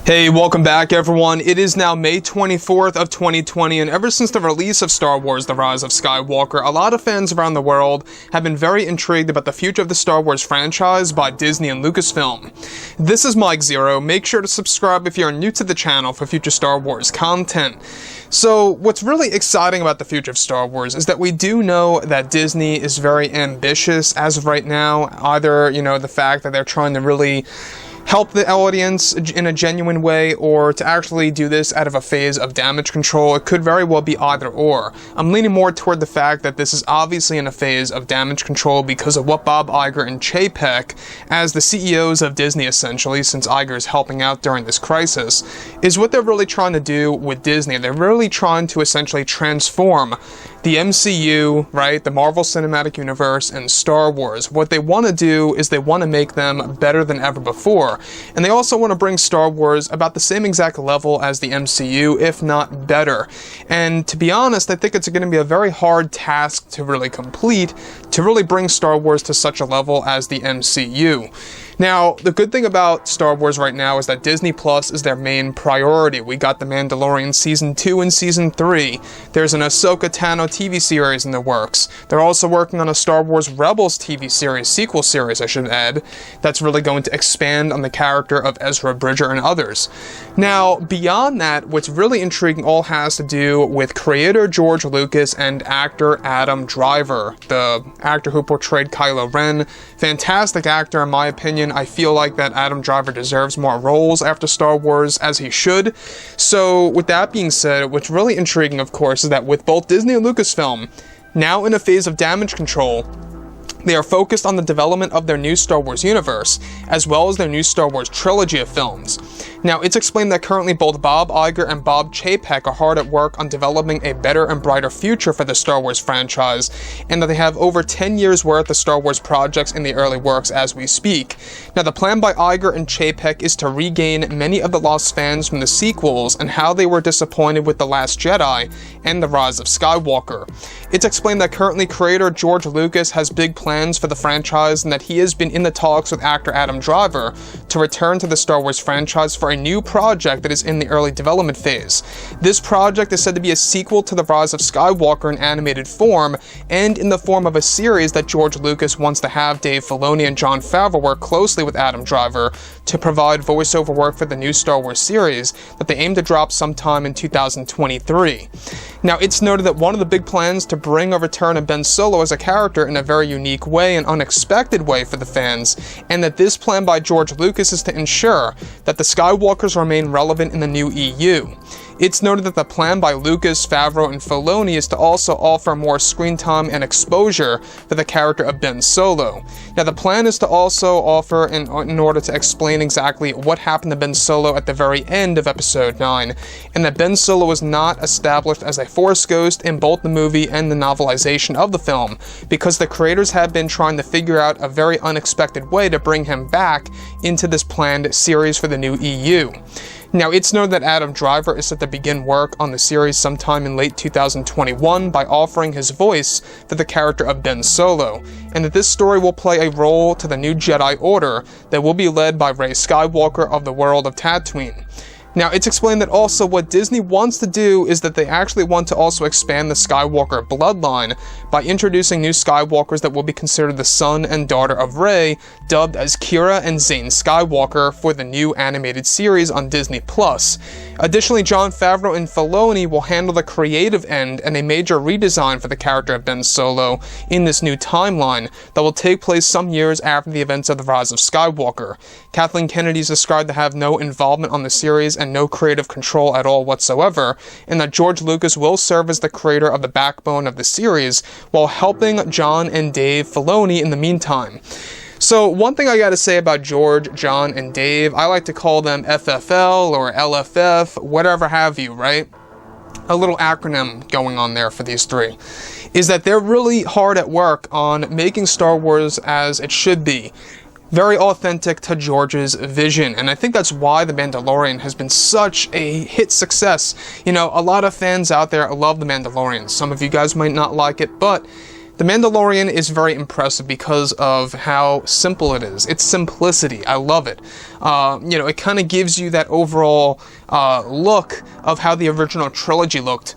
Hey, welcome back everyone. It is now May 24th of 2020, and ever since the release of Star Wars: The Rise of Skywalker, a lot of fans around the world have been very intrigued about the future of the Star Wars franchise by Disney and Lucasfilm. This is Mike Zeroh. Make sure to subscribe if you're new to the channel for future Star Wars content. So, what's really exciting about the future of Star Wars is that we do know that Disney is very ambitious as of right now. Either, the fact that they're trying to really help the audience in a genuine way, or to actually do this out of a phase of damage control. It could very well be either or. I'm leaning more toward the fact that this is obviously in a phase of damage control because of what Bob Iger and Chapek, as the CEOs of Disney essentially, since Iger is helping out during this crisis, is what they're really trying to do with Disney. They're really trying to essentially transform the MCU, right, the Marvel Cinematic Universe, and Star Wars. What they want to do is they want to make them better than ever before. And they also want to bring Star Wars about the same exact level as the MCU, if not better. And to be honest, I think it's going to be a very hard task to really complete, to really bring Star Wars to such a level as the MCU. Now, the good thing about Star Wars right now is that Disney Plus is their main priority. We got The Mandalorian Season 2 and Season 3. There's an Ahsoka Tano TV series in the works. They're also working on a Star Wars Rebels TV series, sequel series I should add, that's really going to expand on the character of Ezra Bridger and others. Now, beyond that, what's really intriguing all has to do with creator George Lucas and actor Adam Driver, the actor who portrayed Kylo Ren. Fantastic actor in my opinion. I feel like that Adam Driver deserves more roles after Star Wars, as he should. So, with that being said, what's really intriguing, of course, is that with both Disney and Lucasfilm now in a phase of damage control, they are focused on the development of their new Star Wars universe, as well as their new Star Wars trilogy of films. Now, it's explained that currently both Bob Iger and Bob Chapek are hard at work on developing a better and brighter future for the Star Wars franchise, and that they have over 10 years worth of Star Wars projects in the early works as we speak. Now, the plan by Iger and Chapek is to regain many of the lost fans from the sequels and how they were disappointed with The Last Jedi and The Rise of Skywalker. It's explained that currently creator George Lucas has big plans for the franchise and that he has been in the talks with actor Adam Driver to return to the Star Wars franchise for a new project that is in the early development phase. This project is said to be a sequel to The Rise of Skywalker in animated form, and in the form of a series that George Lucas wants to have Dave Filoni and Jon Favreau work closely with Adam Driver to provide voiceover work for the new Star Wars series that they aim to drop sometime in 2023. Now, it's noted that one of the big plans to bring a return of Ben Solo as a character in a very unique way, an unexpected way for the fans, and that this plan by George Lucas is to ensure that the Skywalkers remain relevant in the new EU. It's noted that the plan by Lucas, Favreau, and Filoni is to also offer more screen time and exposure for the character of Ben Solo. Now, the plan is to also offer, in order to explain exactly what happened to Ben Solo at the very end of Episode 9, and that Ben Solo was not established as a Force ghost in both the movie and the novelization of the film, because the creators had been trying to figure out a very unexpected way to bring him back into this planned series for the new EU. Now, it's known that Adam Driver is set to begin work on the series sometime in late 2021 by offering his voice for the character of Ben Solo, and that this story will play a role to the new Jedi Order that will be led by Rey Skywalker of the world of Tatooine. Now, it's explained that also what Disney wants to do is that they actually want to also expand the Skywalker bloodline by introducing new Skywalkers that will be considered the son and daughter of Rey, dubbed as Kira and Zane Skywalker for the new animated series on Disney+. Additionally, Jon Favreau and Filoni will handle the creative end and a major redesign for the character of Ben Solo in this new timeline that will take place some years after the events of The Rise of Skywalker. Kathleen Kennedy is described to have no involvement on the series and no creative control at all whatsoever, and that George Lucas will serve as the creator of the backbone of the series while helping Jon and Dave Filoni in the meantime. So, one thing I gotta say about George, Jon, and Dave, I like to call them FFL or LFF, whatever have you, right? A little acronym going on there for these three, is that they're really hard at work on making Star Wars as it should be. Very authentic to George's vision, and I think that's why The Mandalorian has been such a hit success. A lot of fans out there love The Mandalorian. Some of you guys might not like it, but The Mandalorian is very impressive because of how simple it is. Its simplicity, I love it. You know, it kind of gives you that overall look of how the original trilogy looked.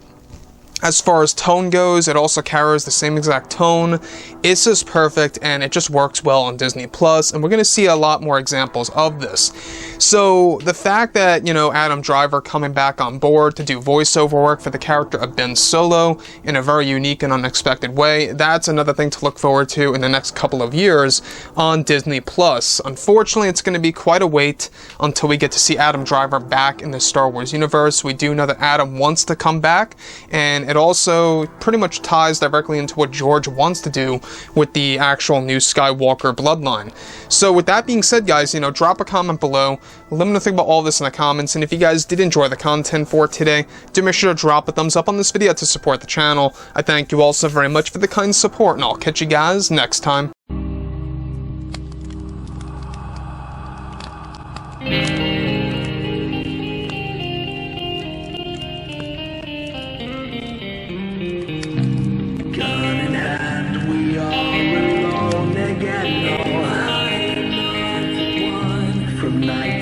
As far as tone goes, it also carries the same exact tone. It's just perfect, and it just works well on Disney+, and we're going to see a lot more examples of this. So, the fact that, you know, Adam Driver coming back on board to do voiceover work for the character of Ben Solo in a very unique and unexpected way, that's another thing to look forward to in the next couple of years on Disney+. Unfortunately, it's going to be quite a wait until we get to see Adam Driver back in the Star Wars universe. We do know that Adam wants to come back, and it also pretty much ties directly into what George wants to do with the actual new Skywalker bloodline. So with that being said, guys, you know, drop a comment below. Let me know think about all this in the comments, and if you guys did enjoy the content for today, do make sure to drop a thumbs up on this video to support the channel. I thank you all so very much for the kind support, and I'll catch you guys next time. From night